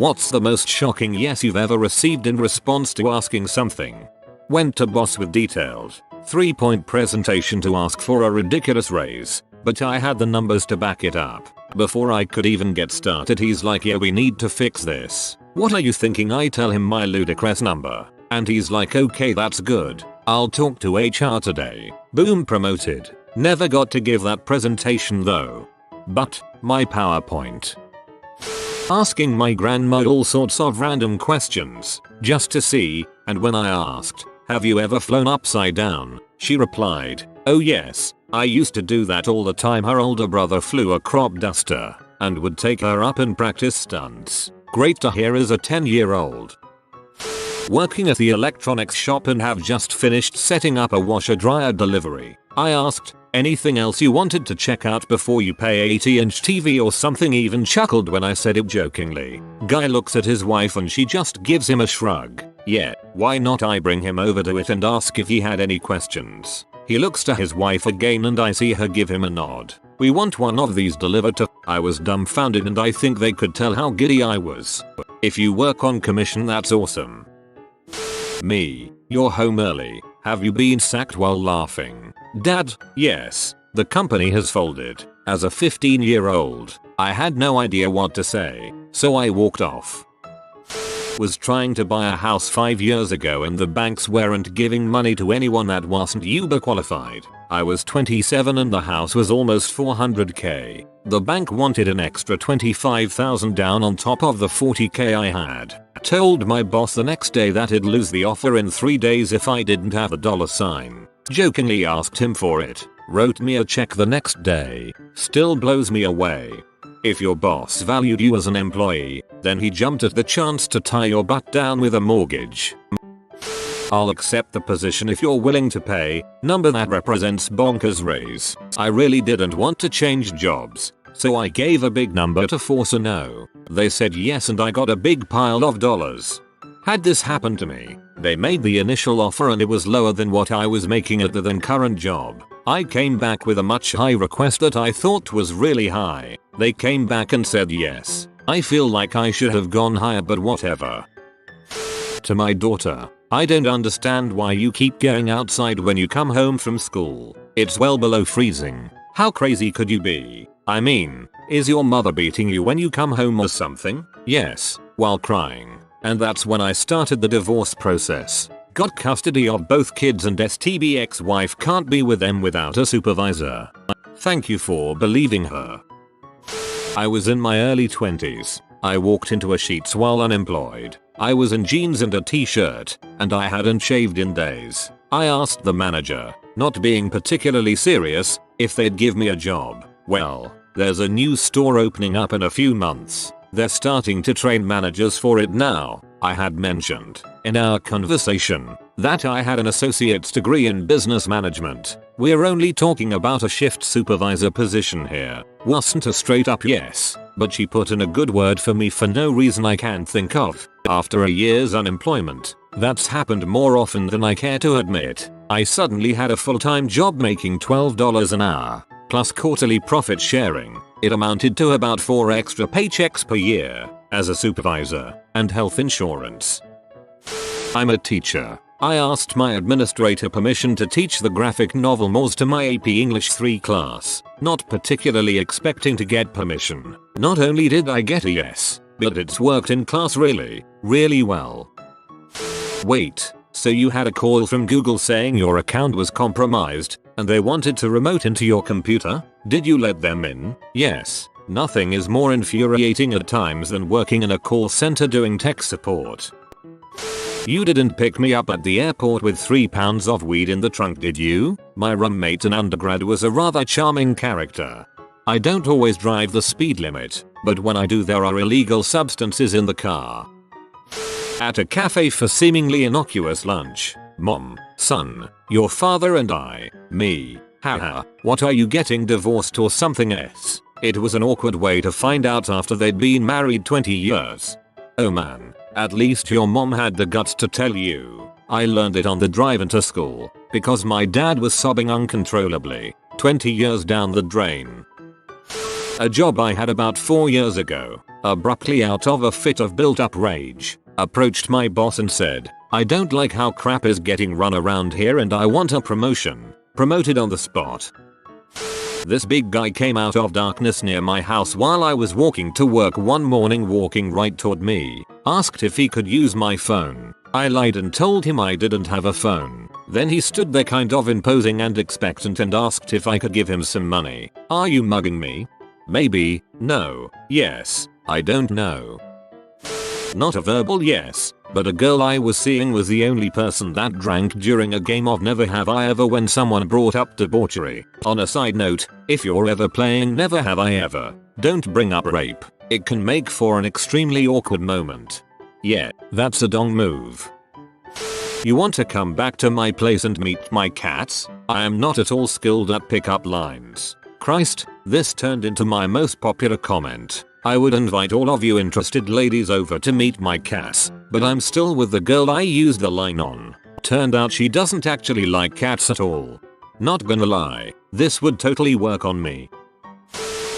What's the most shocking yes you've ever received in response to asking something? Went to boss with detailed 3-point presentation to ask for a ridiculous raise, but I had the numbers to back it up. Before I could even get started he's like, yeah, we need to fix this. What are you thinking? I tell him my ludicrous number, and he's like, okay, that's good. I'll talk to HR today. Boom, promoted. Never got to give that presentation though. But my PowerPoint. Asking my grandma all sorts of random questions just to see, and when I asked, have you ever flown upside down? She replied, oh yes, I used to do that all the time. Her older brother flew a crop duster and would take her up and practice stunts. Great to hear as a 10-year-old. Working at the electronics shop and have just finished setting up a washer dryer delivery. I asked, anything else you wanted to check out before you pay 80-inch TV or something? Even chuckled when I said it jokingly. Guy looks at his wife and she just gives him a shrug. Yeah, why not? I bring him over to it and ask if he had any questions. He looks to his wife again and I see her give him a nod. We want one of these delivered to. I was dumbfounded and I think they could tell how giddy I was. If you work on commission, that's awesome. Me, you're home early. Have you been sacked? While laughing. Dad, yes. The company has folded. As a 15-year-old, I had no idea what to say, so I walked off. Was trying to buy a house 5 years ago and the banks weren't giving money to anyone that wasn't Uber qualified. I was 27 and the house was almost 400k. The bank wanted an extra 25,000 down on top of the 40k I had. Told my boss the next day that he'd lose the offer in 3 days if I didn't have a dollar sign. Jokingly asked him for it. Wrote me a check the next day. Still blows me away. If your boss valued you as an employee, then he jumped at the chance to tie your butt down with a mortgage. I'll accept the position if you're willing to pay. Number that represents bonkers raise. I really didn't want to change jobs, so I gave a big number to force a no. They said yes and I got a big pile of dollars. Had this happened to me, they made the initial offer and it was lower than what I was making at the then current job. I came back with a much high request that I thought was really high. They came back and said yes. I feel like I should have gone higher, but whatever. To my daughter, I don't understand why you keep going outside when you come home from school. It's well below freezing. How crazy could you be? I mean, is your mother beating you when you come home or something? Yes, while crying. And that's when I started the divorce process. Got custody of both kids and STB ex-wife can't be with them without a supervisor. Thank you for believing her. I was in my early 20s. I walked into a Sheetz while unemployed. I was in jeans and a t-shirt, and I hadn't shaved in days. I asked the manager, not being particularly serious, if they'd give me a job. Well, there's a new store opening up in a few months. They're starting to train managers for it now. I had mentioned, in our conversation, that I had an associate's degree in business management. We're only talking about a shift supervisor position here. Wasn't a straight up yes, but she put in a good word for me for no reason I can think of. After a year's unemployment, that's happened more often than I care to admit. I suddenly had a full-time job making $12 an hour, plus quarterly profit sharing. It amounted to about 4 extra paychecks per year, as a supervisor, and health insurance. I'm a teacher. I asked my administrator permission to teach the graphic novel Moors to my AP English 3 class, not particularly expecting to get permission. Not only did I get a yes, but it's worked in class really well. Wait, so you had a call from Google saying your account was compromised, and they wanted to remote into your computer? Did you let them in? Yes. Nothing is more infuriating at times than working in a call center doing tech support. You didn't pick me up at the airport with 3 pounds of weed in the trunk, did you? My roommate in undergrad was a rather charming character. I don't always drive the speed limit, but when I do there are illegal substances in the car. At a cafe for seemingly innocuous lunch. Mom, son, your father and I, me. Haha, what are you getting divorced or something else? It was an awkward way to find out after they'd been married 20 years. Oh man, at least your mom had the guts to tell you. I learned it on the drive into school, because my dad was sobbing uncontrollably, 20 years down the drain. A job I had about 4 years ago, abruptly out of a fit of built-up rage, approached my boss and said, "I don't like how crap is getting run around here and I want a promotion." Promoted on the spot. This big guy came out of darkness near my house while I was walking to work one morning, walking right toward me, asked if he could use my phone. I lied and told him I didn't have a phone. Then he stood there kind of imposing and expectant and asked if I could give him some money. Are you mugging me? Maybe, no, yes, I don't know. Not a verbal yes, but a girl I was seeing was the only person that drank during a game of Never Have I Ever when someone brought up debauchery. On a side note, if you're ever playing Never Have I Ever, don't bring up rape. It can make for an extremely awkward moment. Yeah, that's a dong move. You want to come back to my place and meet my cats? I am not at all skilled at pickup lines. Christ, this turned into my most popular comment. I would invite all of you interested ladies over to meet my cats, but I'm still with the girl I used the line on. Turned out she doesn't actually like cats at all. Not gonna lie, this would totally work on me.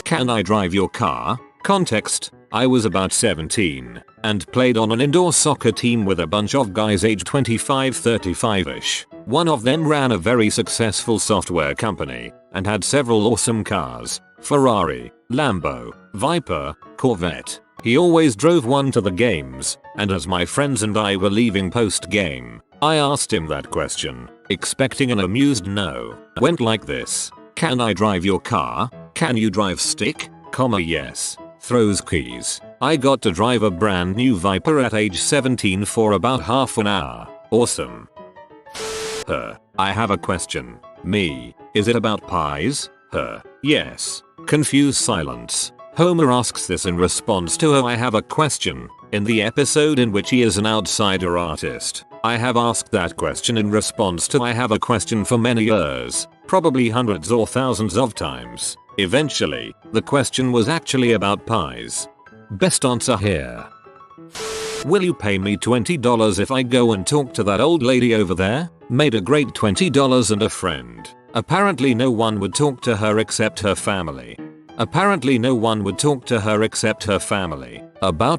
Can I drive your car? Context, I was about 17 and played on an indoor soccer team with a bunch of guys aged 25-35ish. One of them ran a very successful software company and had several awesome cars. Ferrari, Lambo, Viper, Corvette. He always drove one to the games, and as my friends and I were leaving post-game, I asked him that question, expecting an amused no. Went like this. Can I drive your car? Can you drive stick? Yes. Throws keys. I got to drive a brand new Viper at age 17 for about half an hour. Awesome. I have a question. Me. Is it about pies? Yes. Confused silence. Homer asks this in response to I have a question, in the episode in which he is an outsider artist. I have asked that question in response to I have a question for many years, probably hundreds or thousands of times. Eventually, the question was actually about pies. Best answer here. Will you pay me $20 if I go and talk to that old lady over there? Made a great $20 and a friend. Apparently no one would talk to her except her family. About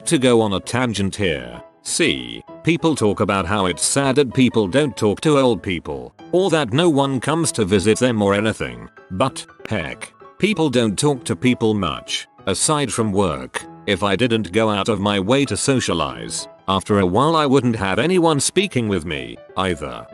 to go on a tangent here. See, people talk about how it's sad that people don't talk to old people, or that no one comes to visit them or anything. But, heck, people don't talk to people much, aside from work. If I didn't go out of my way to socialize, after a while I wouldn't have anyone speaking with me, either.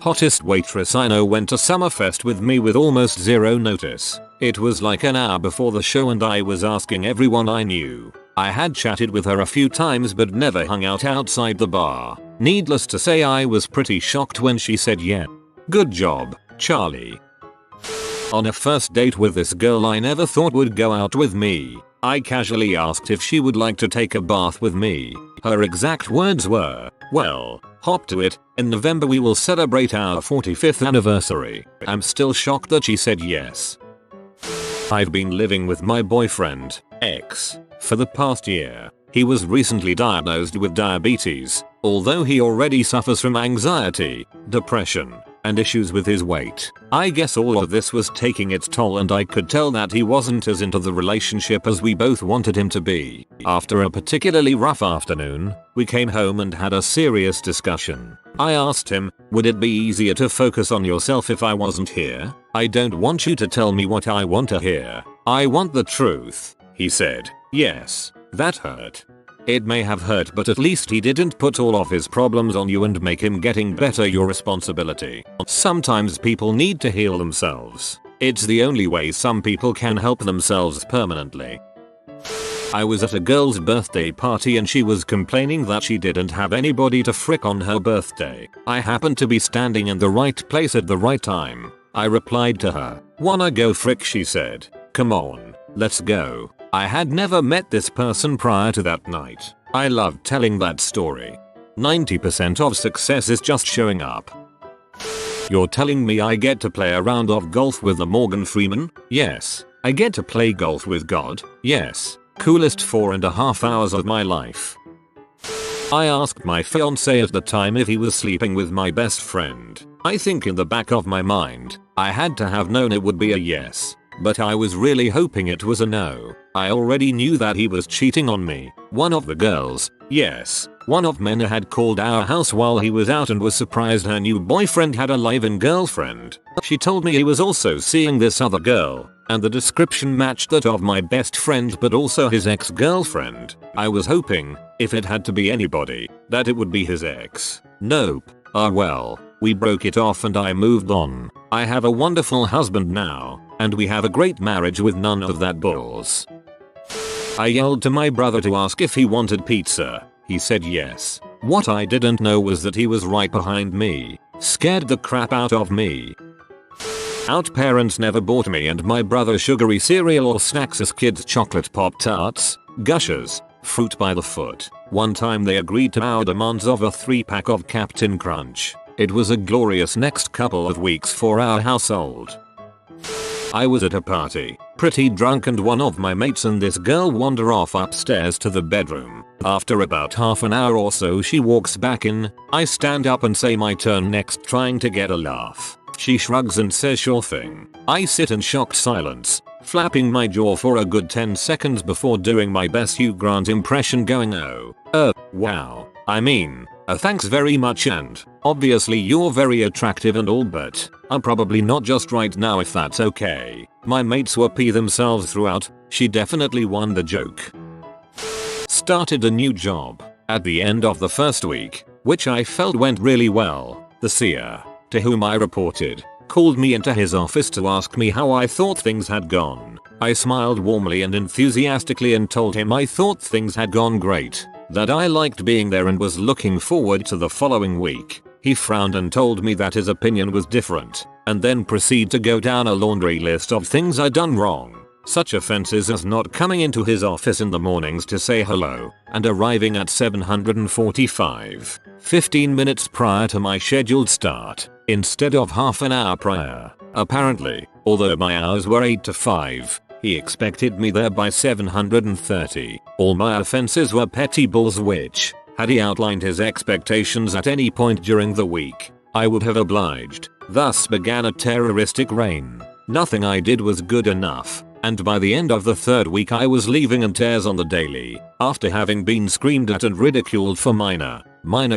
Hottest waitress I know went to Summerfest with me with almost zero notice. It was like an hour before the show and I was asking everyone I knew. I had chatted with her a few times but never hung out outside the bar. Needless to say I was pretty shocked when she said yeah. Good job, Charlie. On a first date with this girl I never thought would go out with me, I casually asked if she would like to take a bath with me. Her exact words were, "Well, hop to it, in November we will celebrate our 45th anniversary." I'm still shocked that she said yes. I've been living with my boyfriend, X, for the past year. He was recently diagnosed with diabetes, although he already suffers from anxiety, depression, and issues with his weight. I guess all of this was taking its toll and I could tell that he wasn't as into the relationship as we both wanted him to be. After a particularly rough afternoon, we came home and had a serious discussion. I asked him, would it be easier to focus on yourself if I wasn't here? I don't want you to tell me what I want to hear. I want the truth. He said, yes, that hurt. It may have hurt, but at least he didn't put all of his problems on you and make him getting better your responsibility. Sometimes people need to heal themselves. It's the only way some people can help themselves permanently. I was at a girl's birthday party and she was complaining that she didn't have anybody to frick on her birthday. I happened to be standing in the right place at the right time. I replied to her, "Wanna go frick?" she said. "Come on, let's go." I had never met this person prior to that night. I love telling that story. 90% of success is just showing up. You're telling me I get to play a round of golf with the Morgan Freeman? Yes. I get to play golf with God? Yes. Coolest 4.5 hours of my life. I asked my fiance at the time if he was sleeping with my best friend. I think in the back of my mind, I had to have known it would be a yes. but I was really hoping it was a no. I already knew that he was cheating on me. One of the girls, yes, one of men had called our house while he was out and was surprised her new boyfriend had a live-in girlfriend. She told me he was also seeing this other girl, and the description matched that of my best friend but also his ex-girlfriend. I was hoping, if it had to be anybody, that it would be his ex. Nope. Ah well, we broke it off and I moved on. I have a wonderful husband now, and we have a great marriage with none of that balls. I yelled to my brother to ask if he wanted pizza. He said yes. What I didn't know was that he was right behind me. Scared the crap out of me. Out parents never bought me and my brother sugary cereal or snacks as kids, chocolate Pop-Tarts, Gushers, fruit by the foot. One time they agreed to our demands of a 3-pack of Captain Crunch. It was a glorious next couple of weeks for our household. I was at a party, pretty drunk, and one of my mates and this girl wander off upstairs to the bedroom. After about half an hour or so she walks back in. I stand up and say my turn next, trying to get a laugh. She shrugs and says sure thing. I sit in shocked silence, flapping my jaw for a good 10 seconds before doing my best Hugh Grant impression going wow. I mean, thanks very much and obviously you're very attractive and all, but I'm probably not just right now if that's okay. My mates were pee themselves throughout. She definitely won the joke. Started a new job. At the end of the first week, which I felt went really well, the seer, to whom I reported, called me into his office to ask me how I thought things had gone. I smiled warmly and enthusiastically and told him I thought things had gone great, that I liked being there and was looking forward to the following week. He frowned and told me that his opinion was different, and then proceeded to go down a laundry list of things I'd done wrong. Such offenses as not coming into his office in the mornings to say hello, and arriving at 7:45, 15 minutes prior to my scheduled start, instead of half an hour prior. Apparently, although my hours were 8 to 5, he expected me there by 7:30. All my offenses were petty bulls which, had he outlined his expectations at any point during the week, I would have obliged. Thus began a terroristic reign. Nothing I did was good enough, and by the end of the third week I was leaving in tears on the daily, after having been screamed at and ridiculed for minor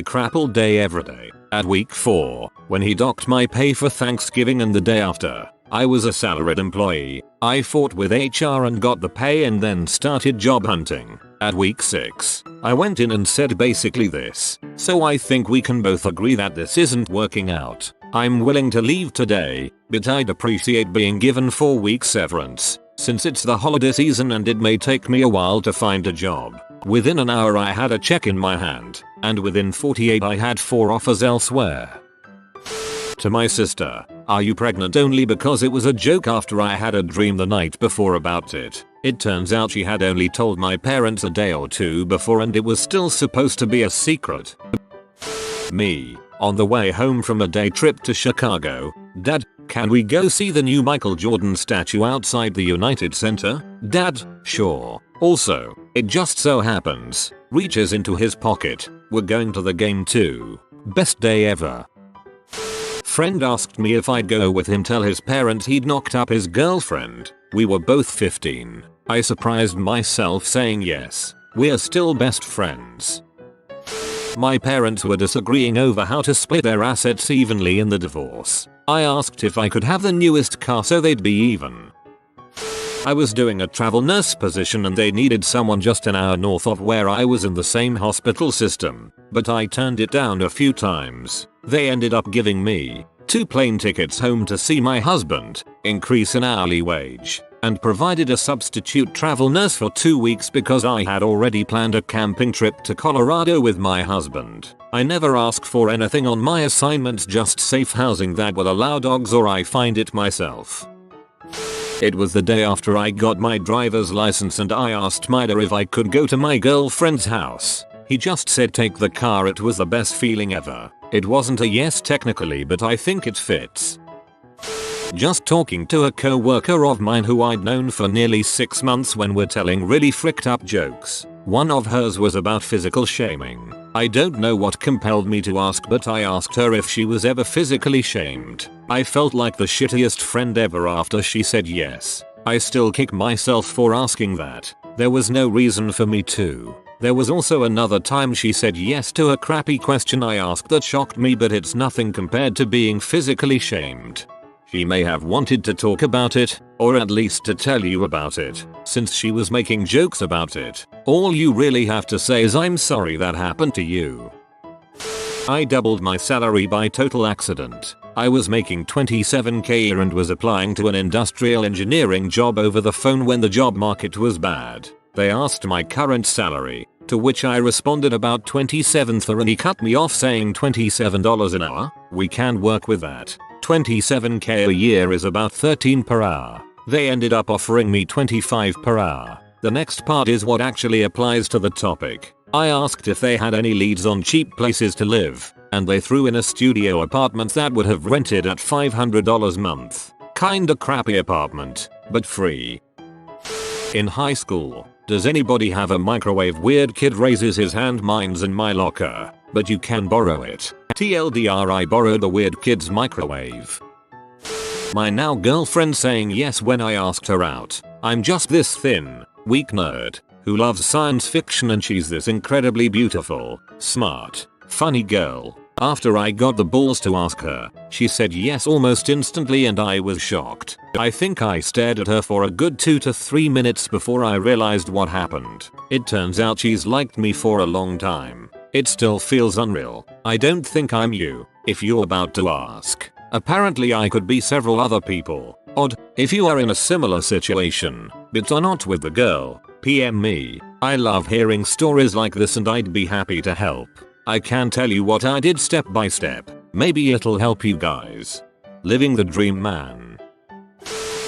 crap all day every day. At week 4, when he docked my pay for Thanksgiving and the day after, I was a salaried employee. I fought with HR and got the pay and then started job hunting. At week 6, I went in and said basically this: so I think we can both agree that this isn't working out. I'm willing to leave today, but I'd appreciate being given 4 weeks severance, since it's the holiday season and it may take me a while to find a job. Within an hour I had a check in my hand, and within 48 I had 4 offers elsewhere. To my sister, are you pregnant? Only because it was a joke after I had a dream the night before about it. It turns out she had only told my parents a day or 2 before and it was still supposed to be a secret. Me, on the way home from a day trip to Chicago. Dad, can we go see the new Michael Jordan statue outside the United Center? Dad, sure. Also, it just so happens, reaches into his pocket, we're going to the game too. Best day ever. Friend asked me if I'd go with him tell his parents he'd knocked up his girlfriend. We were both 15. I surprised myself saying yes. We're still best friends. My parents were disagreeing over how to split their assets evenly in the divorce. I asked if I could have the newest car so they'd be even. I was doing a travel nurse position and they needed someone just an hour north of where I was in the same hospital system, but I turned it down a few times. They ended up giving me 2 plane tickets home to see my husband, increase an hourly wage, and provided a substitute travel nurse for 2 weeks because I had already planned a camping trip to Colorado with my husband. I never ask for anything on my assignments, just safe housing that will allow dogs or I find it myself. It was the day after I got my driver's license and I asked my dad if I could go to my girlfriend's house. He just said take the car. It was the best feeling ever. It wasn't a yes technically, but I think it fits. Just talking to a co-worker of mine who I'd known for nearly 6 months when we're telling really fricked up jokes. One of hers was about physical shaming. I don't know what compelled me to ask, but I asked her if she was ever physically shamed. I felt like the shittiest friend ever after she said yes. I still kick myself for asking that. There was no reason for me to. There was also another time she said yes to a crappy question I asked that shocked me, but it's nothing compared to being physically shamed. She may have wanted to talk about it, or at least to tell you about it, since she was making jokes about it. All you really have to say is I'm sorry that happened to you. I doubled my salary by total accident. I was making 27k a year and was applying to an industrial engineering job over the phone when the job market was bad. They asked my current salary, to which I responded about 27th, and he cut me off saying $27 an hour? We can work with that. 27k a year is about 13 per hour. They ended up offering me 25 per hour. The next part is what actually applies to the topic. I asked if they had any leads on cheap places to live, and they threw in a studio apartment that would have rented at $500 a month. Kinda crappy apartment, but free. In high school, does anybody have a microwave? Weird kid raises his hand. Mine's in my locker, but you can borrow it. TLDR, I borrowed the weird kid's microwave. My now girlfriend saying yes when I asked her out. I'm just this thin, weak nerd who loves science fiction, and she's this incredibly beautiful, smart, funny girl. After I got the balls to ask her, she said yes almost instantly, and I was shocked. I think I stared at her for a good 2 to 3 minutes before I realized what happened. It turns out she's liked me for a long time. It still feels unreal. I don't think I'm you, if you're about to ask. Apparently I could be several other people. Odd, if you are in a similar situation, but are not with the girl, PM me. I love hearing stories like this and I'd be happy to help. I can tell you what I did step by step. Maybe it'll help you guys. Living the dream, man.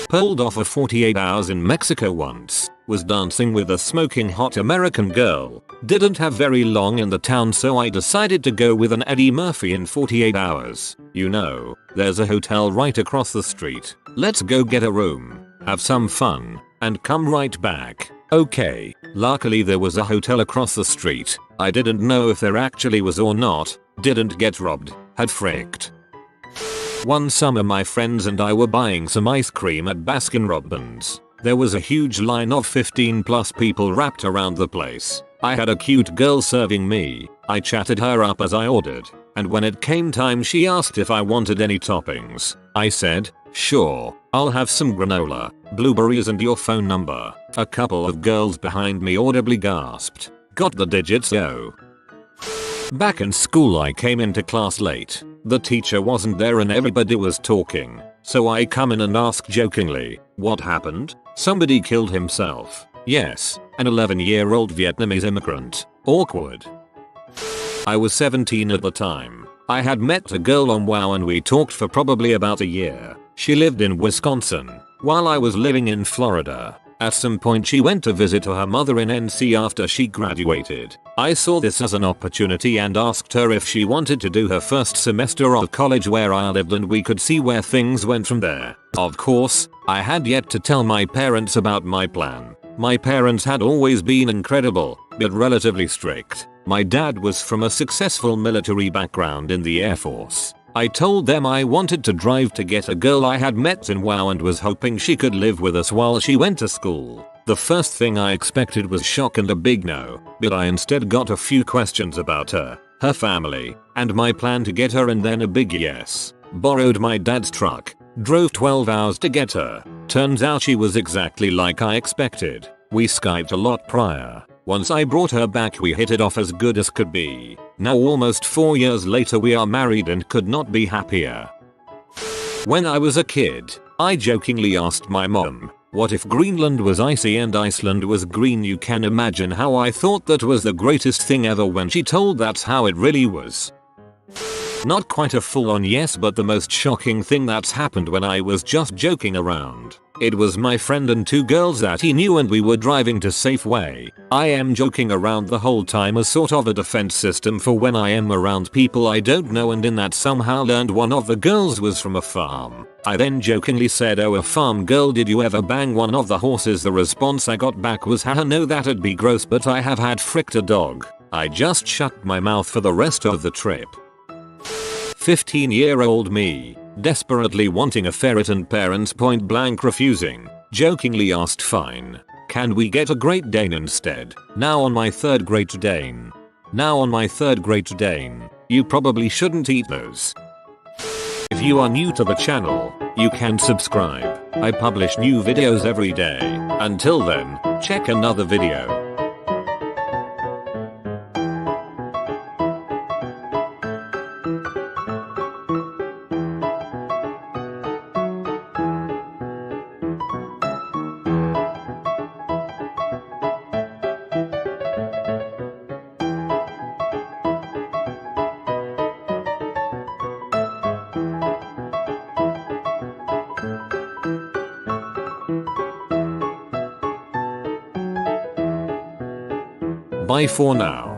Pulled off for 48 hours in Mexico once. Was dancing with a smoking hot American girl. Didn't have very long in the town, so I decided to go with an Eddie Murphy in 48 hours. You know, there's a hotel right across the street. Let's go get a room, have some fun, and come right back. Okay, luckily there was a hotel across the street. I didn't know if there actually was or not. Didn't get robbed. Had fricked. One summer my friends and I were buying some ice cream at Baskin-Robbins. There was a huge line of 15 plus people wrapped around the place. I had a cute girl serving me. I chatted her up as I ordered, and when it came time she asked if I wanted any toppings. I said, sure, I'll have some granola, blueberries and your phone number. A couple of girls behind me audibly gasped. Got the digits, yo. Back in school I came into class late. The teacher wasn't there and everybody was talking. So I come in and ask jokingly, what happened? Somebody killed himself. Yes, an 11-year-old Vietnamese immigrant. Awkward. I was 17 at the time. I had met a girl on WoW and we talked for probably about a year. She lived in Wisconsin, while I was living in Florida. At some point she went to visit her mother in NC after she graduated. I saw this as an opportunity and asked her if she wanted to do her first semester of college where I lived, and we could see where things went from there. Of course, I had yet to tell my parents about my plan. My parents had always been incredible, but relatively strict. My dad was from a successful military background in the Air Force. I told them I wanted to drive to get a girl I had met in WoW and was hoping she could live with us while she went to school. The first thing I expected was shock and a big no, but I instead got a few questions about her, her family, and my plan to get her, and then a big yes. Borrowed my dad's truck, drove 12 hours to get her. Turns out she was exactly like I expected. We Skyped a lot prior. Once I brought her back we hit it off as good as could be. Now almost 4 years later we are married and could not be happier. When I was a kid, I jokingly asked my mom, what if Greenland was icy and Iceland was green? You can imagine how I thought that was the greatest thing ever when she told that's how it really was. Not quite a full-on yes, but the most shocking thing that's happened when I was just joking around. It was my friend and 2 girls that he knew and we were driving to Safeway. I am joking around the whole time as sort of a defense system for when I am around people I don't know, and in that somehow learned one of the girls was from a farm. I then jokingly said, oh, a farm girl, did you ever bang one of the horses? The response I got back was, haha, no, that'd be gross, but I have had fricked a dog. I just shut my mouth for the rest of the trip. 15-year-old me, desperately wanting a ferret and parents point blank refusing. Jokingly asked fine. Can we get a Great Dane instead? Now on my third Great Dane. You probably shouldn't eat those. If you are new to the channel, you can subscribe. I publish new videos every day. Until then, check another video. Bye for now.